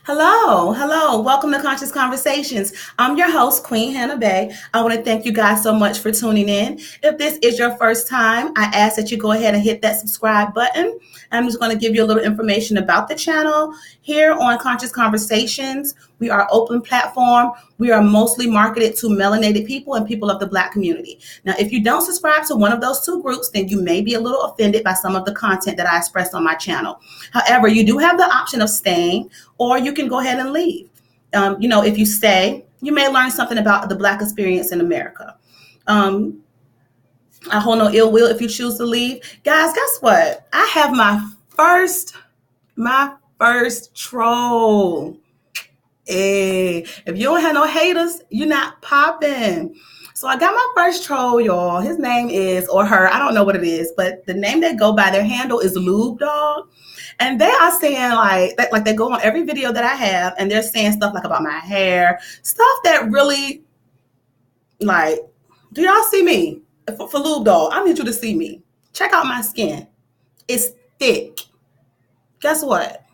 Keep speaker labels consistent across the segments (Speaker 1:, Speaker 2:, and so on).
Speaker 1: Hello. Welcome to Conscious Konversations. I'm your host, Queen Hannah Bay. I want to thank you guys so much for tuning in. If this is your first time, I ask that you go ahead and hit that subscribe button. I'm just going to give you a little information about the channel. Here on Conscious Konversations, we are open platform. We are mostly marketed to melanated people and people of the Black community. Now, if you don't subscribe to one of those two groups, then you may be a little offended by some of the content that I expressed on my channel. However, you do have the option of staying, or you can go ahead and leave. If you stay, you may learn something about the Black experience in America. I hold no ill will if you choose to leave. Guys, guess what? I have my first troll. Hey, if you don't have no haters, you're not popping. So I got my first troll, y'all. His name is, or her, I don't know what it is, but the name they go by, their handle is Lube Dog. And they are saying like they go on every video that I have, and they're saying stuff like about my hair, stuff that really, like, do y'all see me? For Lube Dog, I need you to see me. Check out my skin. It's thick. Guess what?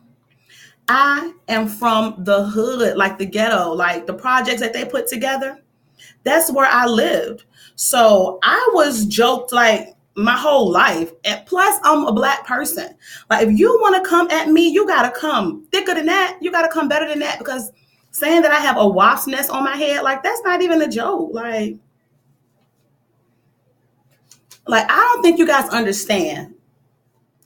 Speaker 1: I am from the hood, like the ghetto, like the projects that they put together. That's where I lived. So I was joked like my whole life. And plus, I'm a Black person. Like, if you want to come at me, you got to come thicker than that. You got to come better than that, because saying that I have a wasp nest on my head, like, that's not even a joke. Like I don't think you guys understand.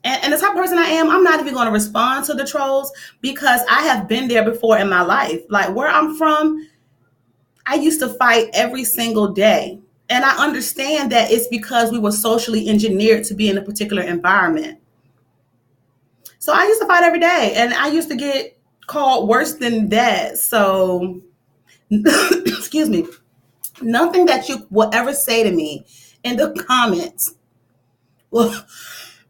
Speaker 1: And the type of person I am, I'm not even going to respond to the trolls, because I have been there before in my life. Like, where I'm from, I used to fight every single day. And I understand that it's because we were socially engineered to be in a particular environment. So I used to fight every day, and I used to get called worse than that. So, excuse me, nothing that you will ever say to me in the comments will,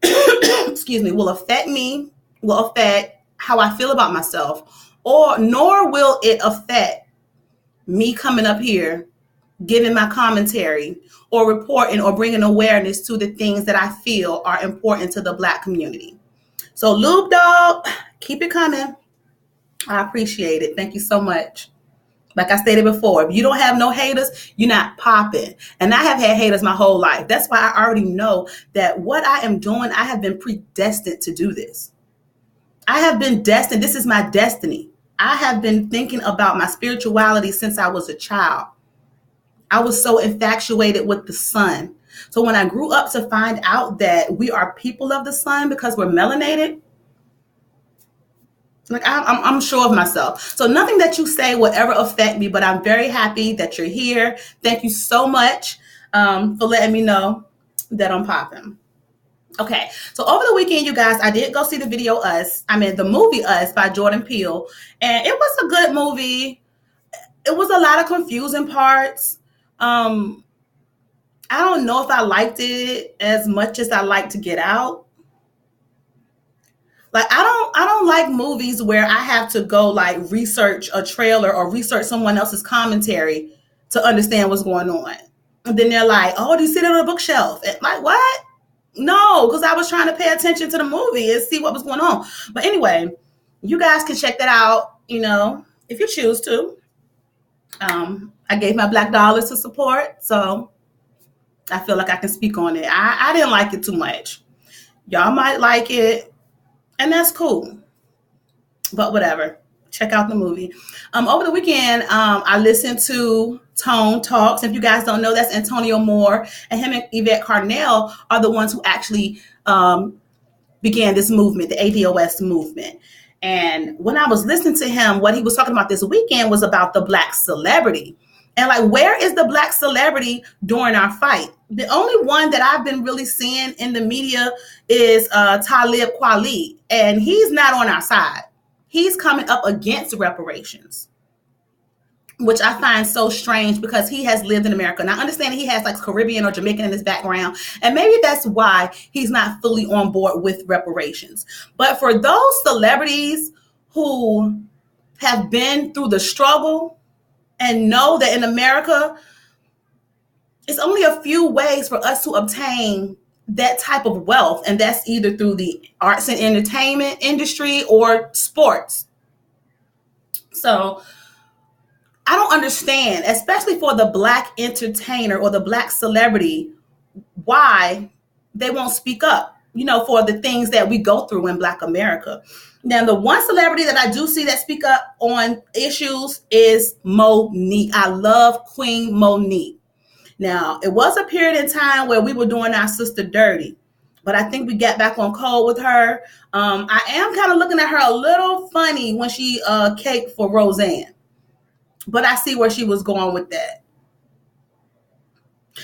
Speaker 1: will affect me, will affect how I feel about myself, nor will it affect me coming up here, giving my commentary or reporting or bringing awareness to the things that I feel are important to the Black community. So, Lube Dog, keep it coming. I appreciate it. Thank you so much. Like I stated before, if you don't have no haters, you're not popping. And I have had haters my whole life. That's why I already know that what I am doing, I have been predestined to do this. I have been destined. This is my destiny. I have been thinking about my spirituality since I was a child. I was so infatuated with the sun. So when I grew up to find out that we are people of the sun because we're melanated, like, I'm sure of myself. So nothing that you say will ever affect me, but I'm very happy that you're here. Thank you so much for letting me know that I'm popping. Okay, so over the weekend, you guys, I did go see the movie Us by Jordan Peele, and it was a good movie. It was a lot of confusing parts. I don't know if I liked it as much as I like to Get Out. Like, I don't like movies where I have to go like research a trailer or research someone else's commentary to understand what's going on. And then they're like, "Oh, do you sit on a bookshelf?" And like, what? No, because I was trying to pay attention to the movie and see what was going on. But anyway, you guys can check that out, if you choose to. I gave my Black dollars to support, so I feel like I can speak on it. I didn't like it too much. Y'all might like it, and that's cool. But whatever. Check out the movie. Over the weekend, I listened to Tone Talks. If you guys don't know, that's Antonio Moore, and him and Yvette Carnell are the ones who actually began this movement, the ADOS movement. And when I was listening to him, what he was talking about this weekend was about the Black celebrity. And like, where is the Black celebrity during our fight? The only one that I've been really seeing in the media is Talib Kweli, and he's not on our side. He's coming up against reparations, which I find so strange because he has lived in America. And I understand he has like Caribbean or Jamaican in his background, and maybe that's why he's not fully on board with reparations. But for those celebrities who have been through the struggle and know that in America, it's only a few ways for us to obtain that type of wealth, and that's either through the arts and entertainment industry or sports. So I don't understand, especially for the black entertainer or the black celebrity, why they won't speak up, for the things that we go through in Black America. Now, the one celebrity that I do see that speak up on issues is Monique. I love Queen Monique. Now, it was a period in time where we were doing our sister dirty, but I think we got back on code with her. I am kind of looking at her a little funny when she caked for Roseanne, but I see where she was going with that.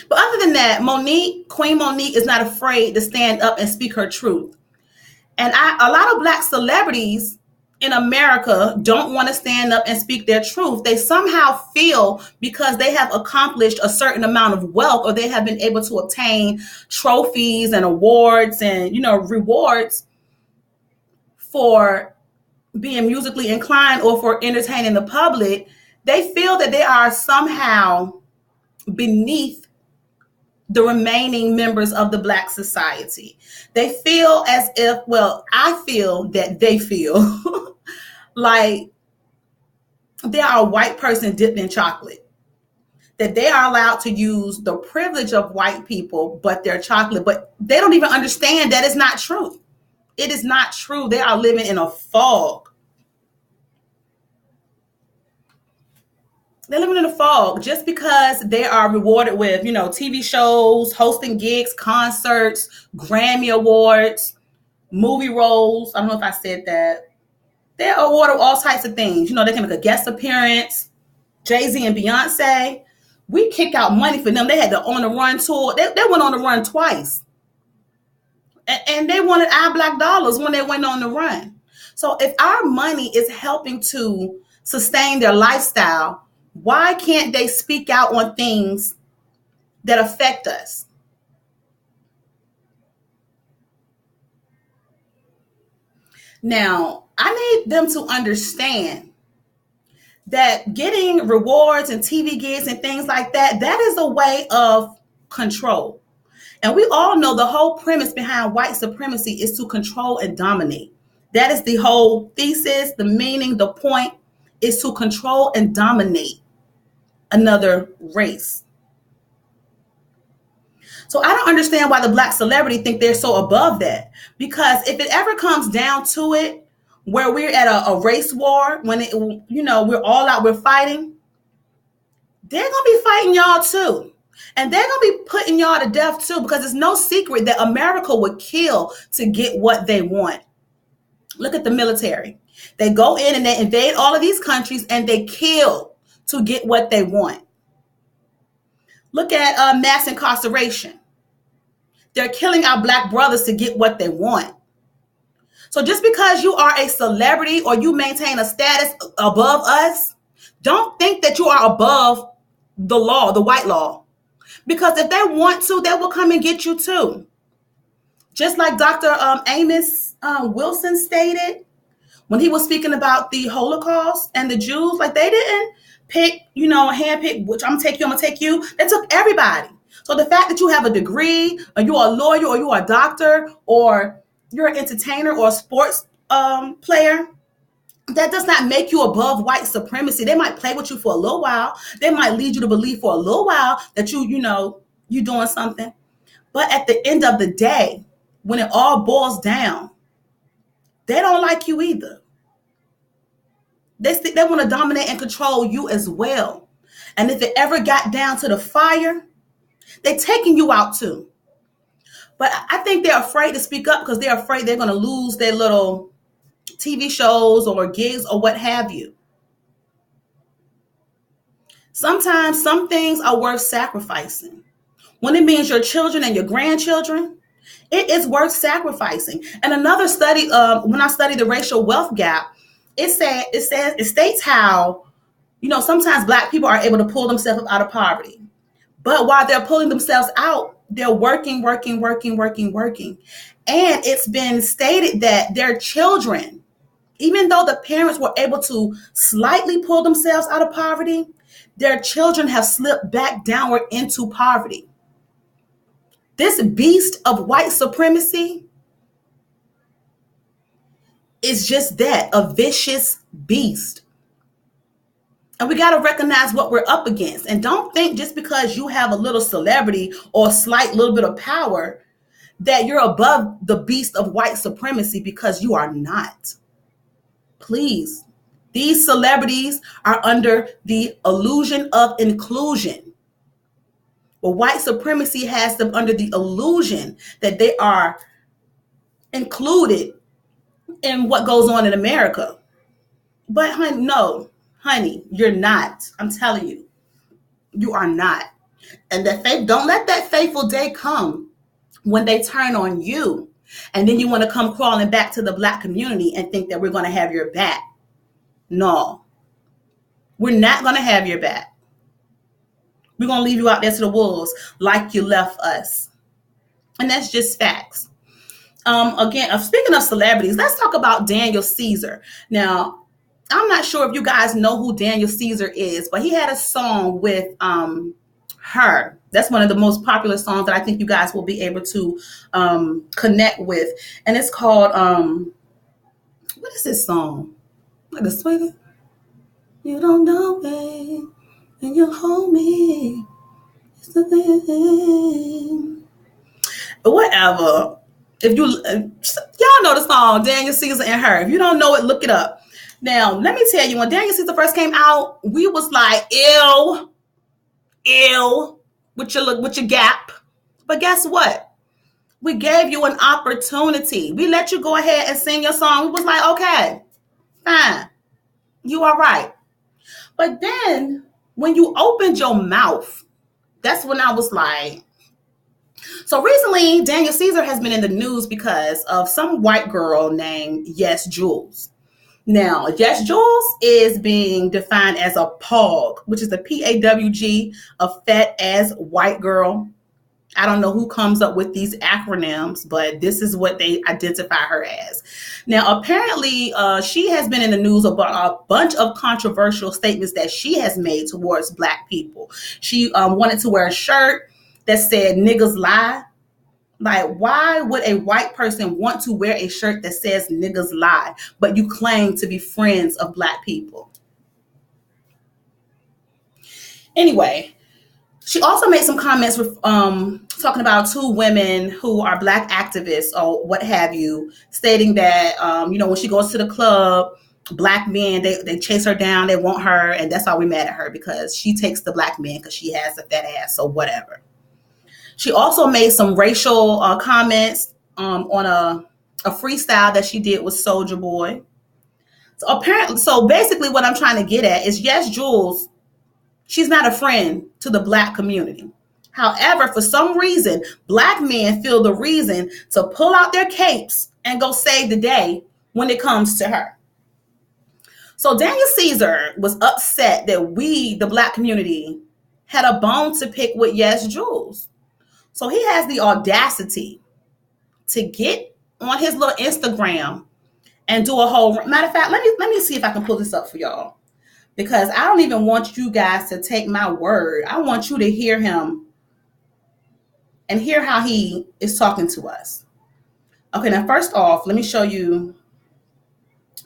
Speaker 1: But other than that, Queen Monique is not afraid to stand up and speak her truth. And a lot of black celebrities in America don't want to stand up and speak their truth. They somehow feel because they have accomplished a certain amount of wealth, or they have been able to obtain trophies and awards and, rewards for being musically inclined or for entertaining the public, they feel that they are somehow beneath the remaining members of the black society. They feel as if, I feel that they feel like they are a white person dipped in chocolate, that they are allowed to use the privilege of white people, but they're chocolate. But they don't even understand that it's not true. It is not true. They are living in a fog. They're living in a fog just because they are rewarded with, TV shows, hosting gigs, concerts, Grammy Awards, movie roles. I don't know if I said that. They're awarded all types of things. They can make a guest appearance. Jay-Z and Beyonce, we kick out money for them. They had the On the Run tour. They went on the run twice. And they wanted our black dollars when they went on the run. So if our money is helping to sustain their lifestyle, why can't they speak out on things that affect us? Now, I need them to understand that getting rewards and TV gigs and things like that, that is a way of control. And we all know the whole premise behind white supremacy is to control and dominate. That is the whole thesis, the meaning, the point is to control and dominate another race. So I don't understand why the black celebrity think they're so above that. Because if it ever comes down to it, where we're at a race war, when we're all out, we're fighting, they're gonna be fighting y'all too. And they're gonna be putting y'all to death too, because it's no secret that America would kill to get what they want. Look at the military. They go in and they invade all of these countries and they kill to get what they want. Look at mass incarceration. They're killing our black brothers to get what they want. So just because you are a celebrity or you maintain a status above us, don't think that you are above the law, the white law. Because if they want to, they will come and get you too. Just like Dr. Amos Wilson stated when he was speaking about the Holocaust and the Jews, like they didn't pick, handpick, which I'm gonna take you, I'm gonna take you. They took everybody. So the fact that you have a degree, or you are a lawyer, or you are a doctor, or you're an entertainer or a sports player, that does not make you above white supremacy. They might play with you for a little while. They might lead you to believe for a little while that you're doing something. But at the end of the day, when it all boils down, they don't like you either. They want to dominate and control you as well. And if it ever got down to the fire, they're taking you out too. But I think they're afraid to speak up because they're afraid they're going to lose their little TV shows or gigs or what have you. Sometimes some things are worth sacrificing. When it means your children and your grandchildren, it is worth sacrificing. And another study, when I studied the racial wealth gap, it states how, sometimes black people are able to pull themselves out of poverty. But while they're pulling themselves out, they're working. And it's been stated that their children, even though the parents were able to slightly pull themselves out of poverty, their children have slipped back downward into poverty. This beast of white supremacy is just that, a vicious beast. And we got to recognize what we're up against. And don't think just because you have a little celebrity or a slight little bit of power that you're above the beast of white supremacy, because you are not. Please. These celebrities are under the illusion of inclusion. Well, white supremacy has them under the illusion that they are included in what goes on in America. But honey, no, honey, you're not. I'm telling you, you are not. And that faith, don't let that fateful day come when they turn on you. And then you want to come crawling back to the Black community and think that we're going to have your back. No, we're not going to have your back. We're going to leave you out there to the wolves like you left us. And that's just facts. Again, speaking of celebrities, let's talk about Daniel Caesar. Now, I'm not sure if you guys know who Daniel Caesar is, but he had a song with her. That's one of the most popular songs that I think you guys will be able to connect with. And it's called, what is this song? Like a sweetie? You don't know me, and you'll hold me. It's the thing. Whatever. If you, y'all know the song, Daniel Caesar and her. If you don't know it, look it up. Now, let me tell you, when Daniel Caesar first came out, we was like, ew, with your gap. But guess what? We gave you an opportunity. We let you go ahead and sing your song. We was like, okay, fine. You are right. But then when you opened your mouth, that's when I was like, so recently, Daniel Caesar has been in the news because of some white girl named Yes Jules. Now, Yes Jules is being defined as a PAWG, which is a PAWG, a fat ass white girl. I don't know who comes up with these acronyms, but this is what they identify her as. Now, apparently, she has been in the news about a bunch of controversial statements that she has made towards Black people. She wanted to wear a shirt that said niggas lie. Like, why would a white person want to wear a shirt that says niggas lie, but you claim to be friends of Black people? Anyway, she also made some comments with talking about two women who are Black activists or what have you, stating that, when she goes to the club, Black men, they chase her down, they want her, and that's why we're mad at her, because she takes the Black men because she has a fat ass, so whatever. She also made some racial comments on a freestyle that she did with Soulja Boy. So basically what I'm trying to get at is, yes, Jules, she's not a friend to the Black community. However, for some reason, Black men feel the reason to pull out their capes and go save the day when it comes to her. So Daniel Caesar was upset that we, the Black community, had a bone to pick with Yes Jules. So he has the audacity to get on his little Instagram and do a whole, matter of fact, let me see if I can pull this up for y'all, because I don't even want you guys to take my word. I want you to hear him and hear how he is talking to us. Okay, now first off, let me show you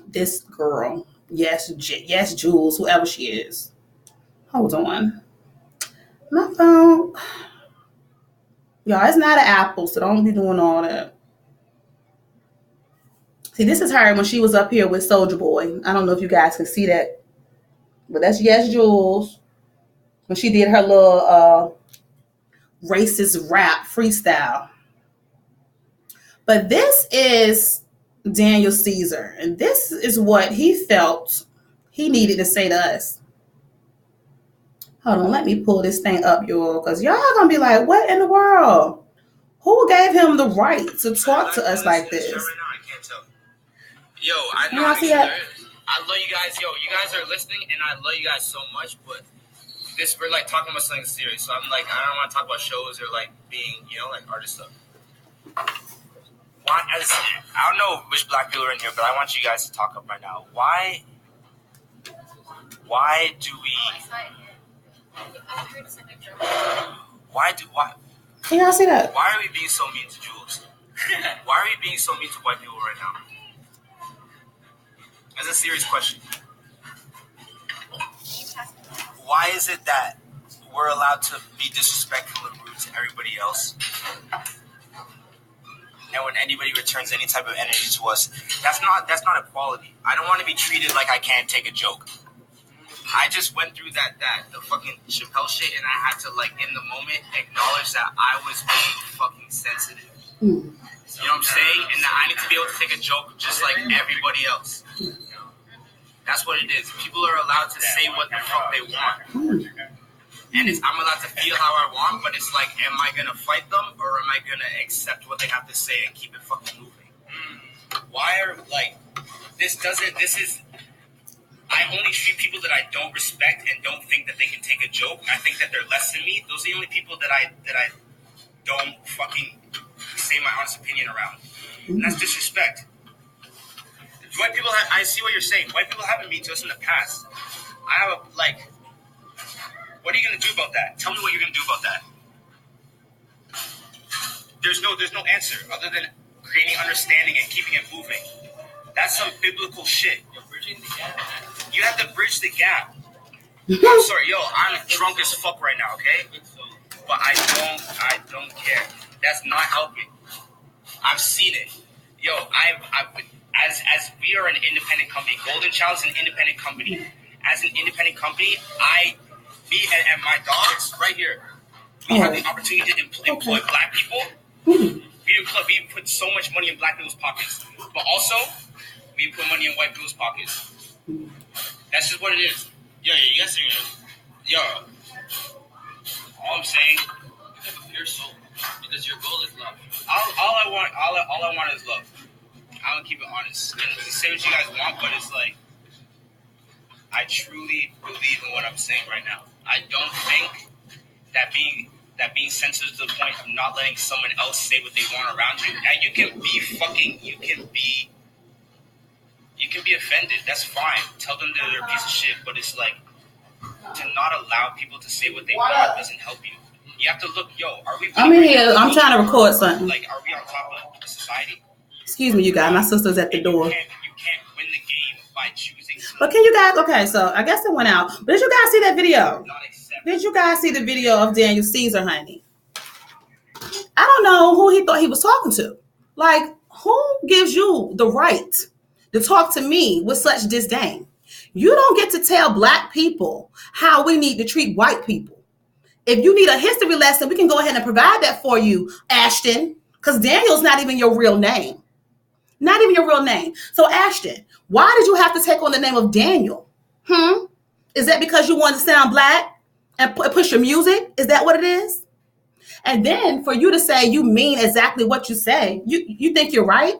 Speaker 1: this girl. Yes, Jules, whoever she is. Hold on. My phone. Y'all, it's not an Apple, so don't be doing all that. See, this is her when she was up here with Soulja Boy. I don't know if you guys can see that, but that's Yes Jules when she did her little racist rap freestyle. But this is Daniel Caesar, and this is what he felt he needed to say to us. Hold on, let me pull this thing up, y'all, because y'all are going to be like, what in the world? Who gave him the right to talk to us like this?
Speaker 2: Yo, I know
Speaker 1: y'all see that?
Speaker 2: I love you guys. Yo, you guys are listening, and I love you guys so much, but we're like talking about something serious. So I'm like, I don't want to talk about shows or like being, like artist stuff. I don't know which Black people are in here, but I want you guys to talk up right now. Why do we? Why?
Speaker 1: Can y'all see that?
Speaker 2: Why are we being so mean to Jules? Why are we being so mean to white people right now? That's a serious question. why is it that we're allowed to be disrespectful and rude to everybody else, and when anybody returns any type of energy to us, that's not equality. I don't want to be treated like I can't take a joke. I just went through the fucking Chappelle shit, and I had to, like, in the moment, acknowledge that I was being fucking sensitive. You know what I'm saying? And that I need to be able to take a joke just like everybody else. That's what it is. People are allowed to say what the fuck they want. And I'm allowed to feel how I want, but it's like, am I going to fight them, or am I going to accept what they have to say and keep it fucking moving? Why are, like, I only treat people that I don't respect and don't think that they can take a joke. I think that they're less than me. Those are the only people that I don't fucking say my honest opinion around. And that's disrespect. White people, I see what you're saying. White people haven't been to us in the past. I have what are you going to do about that? Tell me what you're going to do about that. There's no answer other than creating understanding and keeping it moving. That's some biblical shit. You're bridging the gap. You have to bridge the gap. I'm sorry, I'm drunk as fuck right now, okay? But I don't care. That's not helping. I've seen it. As we are an independent company, Golden Child is an independent company. As an independent company, me and my dogs right here, we have the opportunity to employ black people. We put so much money in black people's pockets, but also we put money in white people's pockets. That's just what it is. You guys are all I'm saying, you have a pure soul because your goal is love. All I want is love. I'm gonna keep it honest. And you say what you guys want, but it's like, I truly believe in what I'm saying right now. I don't think that being sensitive to the point of not letting someone else say what they want around you. And you can be offended. That's fine. Tell them that they're a piece of shit. But it's like, to not allow people to say what they want doesn't help you. You have to look, are we? I'm in here.
Speaker 1: I'm trying to record something.
Speaker 2: Like, are we on top of society?
Speaker 1: Excuse me, you guys. My sister's at the door.
Speaker 2: You can't win the game by choosing.
Speaker 1: But can you guys? Okay, so I guess it went out. But did you guys see that video? Did you guys see the video of Daniel CEASAR, honey? I don't know who he thought he was talking to. Like, who gives you the right to talk to me with such disdain? You don't get to tell black people how we need to treat white people. If you need a history lesson, we can go ahead and provide that for you, Ashton, because Daniel's not even your real name. Not even your real name. So, Ashton, why did you have to take on the name of Daniel? Is that because you want to sound black and push your music? Is that what it is? And then for you to say you mean exactly what you say, you think you're right?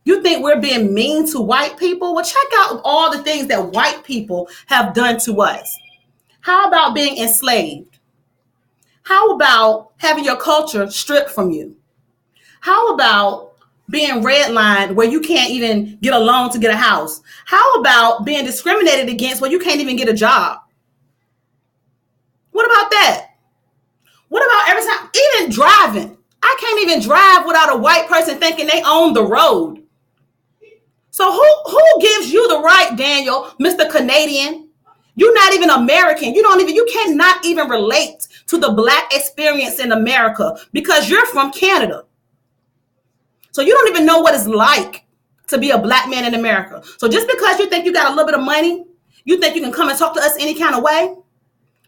Speaker 1: You think we're being mean to white people? Well, check out all the things that white people have done to us. How about being enslaved? How about having your culture stripped from you? How about being redlined where you can't even get a loan to get a house? How about being discriminated against where you can't even get a job? What about that? What about every time, even driving? I can't even drive without a white person thinking they own the road. So who gives you the right, Daniel, Mr. Canadian? You're not even American. You cannot even relate to the black experience in America because you're from Canada. So you don't even know what it's like to be a black man in America. So just because you think you got a little bit of money, you think you can come and talk to us any kind of way.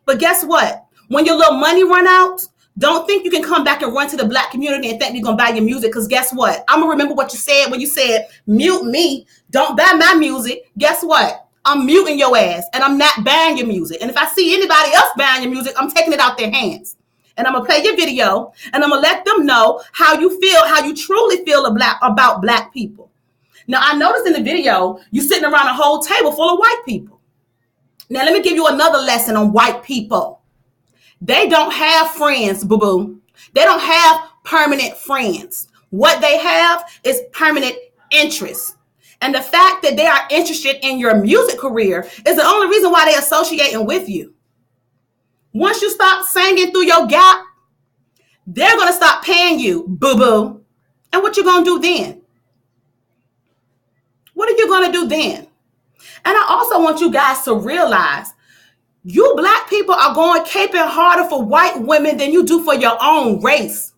Speaker 1: But guess what? When your little money run out, don't think you can come back and run to the black community and think you're going to buy your music. Because guess what? I'm going to remember what you said when you said, mute me. Don't buy my music. Guess what? I'm muting your ass and I'm not buying your music. And if I see anybody else buying your music, I'm taking it out their hands. And I'm going to play your video and I'm going to let them know how you feel, how you truly feel about black people. Now, I noticed in the video, you sitting around a whole table full of white people. Now, let me give you another lesson on white people. They don't have friends, boo-boo. They don't have permanent friends. What they have is permanent interest. And the fact that they are interested in your music career is the only reason why they're associating with you. Once you stop singing through your gap, they're going to stop paying you, boo-boo. And what you going to do then? What are you going to do then? And I also want you guys to realize You black people are going caping harder for white women than you do for your own race.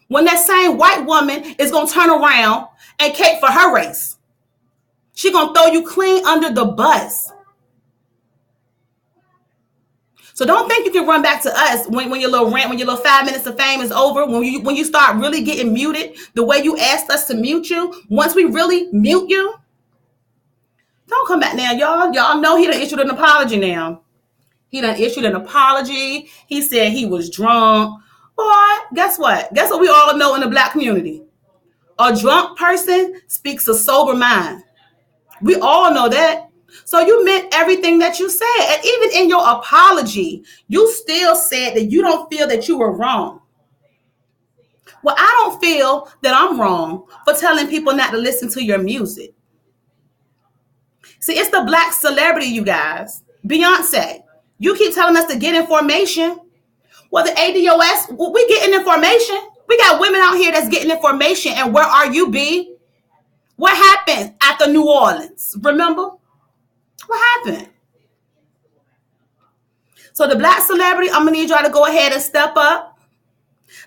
Speaker 1: When that same white woman is going to turn around and cape for her race, she going to throw you clean under the bus. So don't think you can run back to us when your little rant, when your little 5 minutes of fame is over, when you start really getting muted the way you asked us to mute you. Once we really mute you, don't come back now, y'all. Y'all know he done issued an apology now. He done issued an apology. He said he was drunk. Boy, guess what? Guess what we all know in the black community? A drunk person speaks a sober mind. We all know that. So you meant everything that you said. And even in your apology, you still said that you don't feel that you were wrong. Well, I don't feel that I'm wrong for telling people not to listen to your music. See, it's the black celebrity, you guys. Beyonce. You keep telling us to get information. Well, the ADOS, we getting information. We got women out here that's getting information. And where are you, B? What happened after New Orleans? Remember? What happened? So the black celebrity, I'm going to need y'all to go ahead and step up.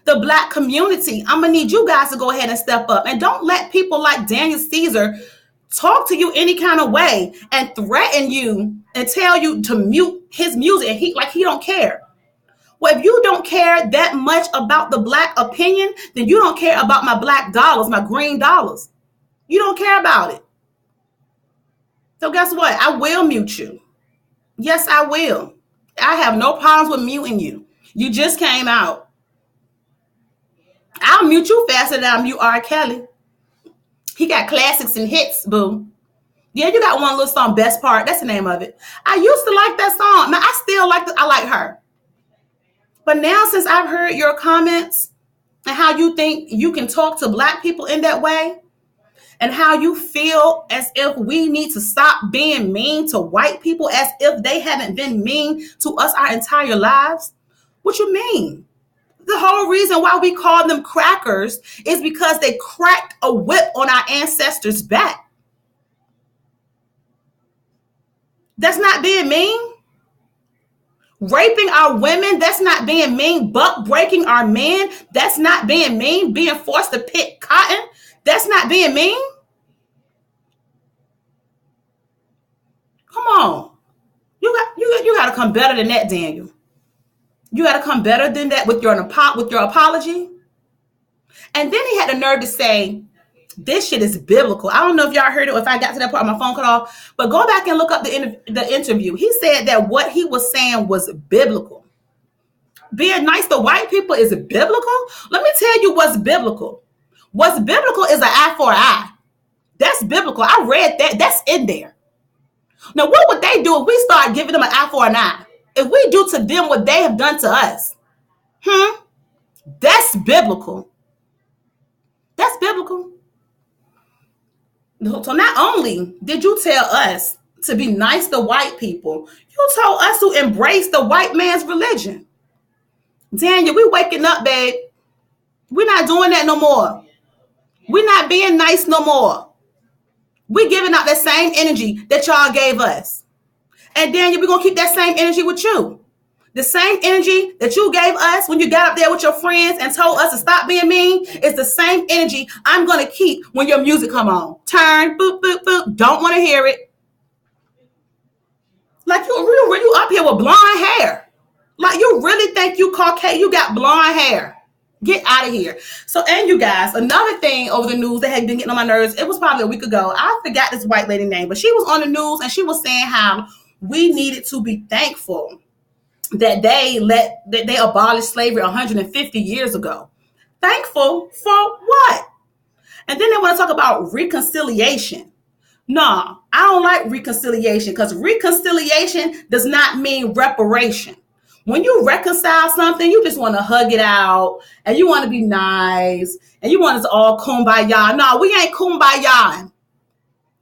Speaker 1: The black community, I'm going to need you guys to go ahead and step up. And don't let people like Daniel Caesar talk to you any kind of way and threaten you and tell you to mute his music. And he don't care. Well, if you don't care that much about the black opinion, then you don't care about my black dollars, my green dollars. You don't care about it. So guess what? I will mute you. Yes, I will. I have no problems with muting you. You just came out. I'll mute you faster than I mute R. Kelly. He got classics and hits, boo. Yeah, you got one little song, Best Part. That's the name of it. I used to like that song. Man, I still I like her. But now since I've heard your comments and how you think you can talk to black people in that way, and how you feel as if we need to stop being mean to white people as if they haven't been mean to us our entire lives. What you mean? The whole reason why we call them crackers is because they cracked a whip on our ancestors' back. That's not being mean. Raping our women, that's not being mean. Buck breaking our men, that's not being mean. Being forced to pick cotton, that's not being mean. Come on. You got to come better than that, Daniel. You got to come better than that with your apology. And then he had the nerve to say, this shit is biblical. I don't know if y'all heard it or if I got to that part, my phone cut off. But go back and look up the interview. He said that what he was saying was biblical. Being nice to white people is biblical? Let me tell you what's biblical. What's biblical is an eye for an eye. That's biblical. I read that. That's in there. Now, what would they do if we start giving them an eye for an eye? If we do to them what they have done to us? That's biblical. That's biblical. So not only did you tell us to be nice to white people, you told us to embrace the white man's religion. Daniel, we waking up, babe. We're not doing that no more. We're not being nice no more. We're giving out that same energy that y'all gave us. And Daniel, we're going to keep that same energy with you. The same energy that you gave us when you got up there with your friends and told us to stop being mean is the same energy I'm going to keep when your music come on. Turn, boop, boop, boop. Don't want to hear it. Like you up here with blonde hair. Like you really think you Caucasian, you got blonde hair. Get out of here. So, and you guys, another thing over the news that had been getting on my nerves, it was probably a week ago. I forgot this white lady name, but she was on the news and she was saying how we needed to be thankful that they abolished slavery 150 years ago. Thankful for what? And then they want to talk about reconciliation. No, I don't like reconciliation because reconciliation does not mean reparation. When you reconcile something, you just want to hug it out and you want to be nice and you want us all kumbaya. No, we ain't kumbaya.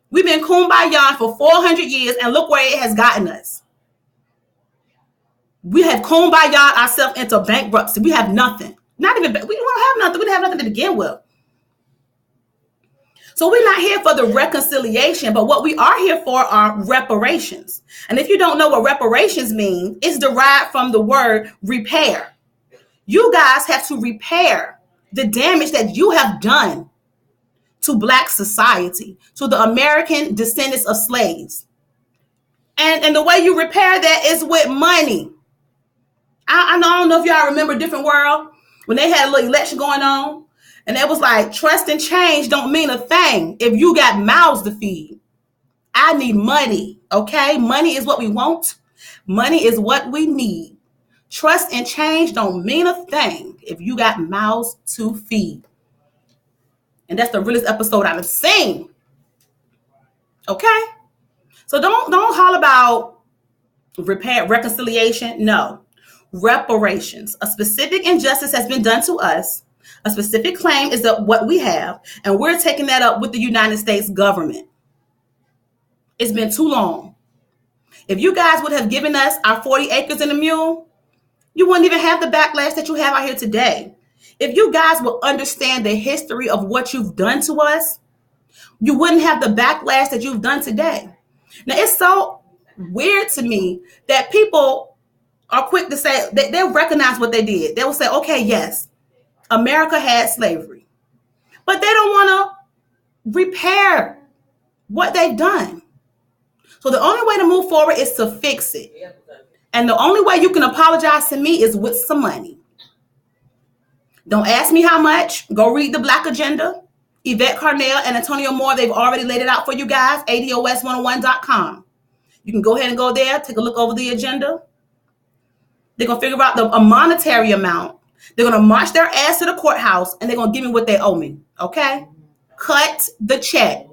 Speaker 1: We've been kumbaya for 400 years and look where it has gotten us. We have kumbaya ourselves into bankruptcy. We have nothing. We don't have nothing. We don't have nothing to begin with. So we're not here for the reconciliation, but what we are here for are reparations. And if you don't know what reparations mean, it's derived from the word repair. You guys have to repair the damage that you have done to Black society, to the American descendants of slaves. And the way you repair that is with money. I don't know if y'all remember Different World, when they had a little election going on, and it was like, trust and change don't mean a thing if you got mouths to feed. I need money, okay? Money is what we want. Money is what we need. Trust and change don't mean a thing if you got mouths to feed. And that's the realest episode I've seen. Okay? So don't holler about repair, reconciliation. No. Reparations. A specific injustice has been done to us. A specific claim is what we have, and we're taking that up with the United States government. It's been too long. If you guys would have given us our 40 acres and a mule, you wouldn't even have the backlash that you have out here today. If you guys would understand the history of what you've done to us, you wouldn't have the backlash that you've done today. Now, it's so weird to me that people are quick to say, they'll recognize what they did. They will say, okay, yes, America had slavery, but they don't want to repair what they've done. So the only way to move forward is to fix it. And the only way you can apologize to me is with some money. Don't ask me how much. Go read The Black Agenda. Yvette Carnell and Antonio Moore, they've already laid it out for you guys, ADOS101.com. You can go ahead and go there, take a look over the agenda. They're going to figure out a monetary amount. They're going to march their ass to the courthouse, and they're going to give me what they owe me, okay? Cut the check.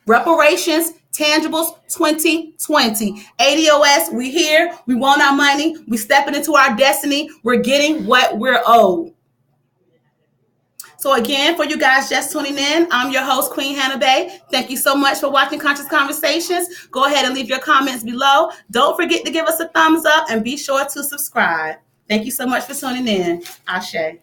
Speaker 1: Reparations, tangibles, 2020. ADOS, we here. We want our money. We stepping into our destiny. We're getting what we're owed. So again, for you guys just tuning in, I'm your host, Queen Hannah Bay. Thank you so much for watching Conscious Conversations. Go ahead and leave your comments below. Don't forget to give us a thumbs up and be sure to subscribe. Thank you so much for tuning in. Ashe.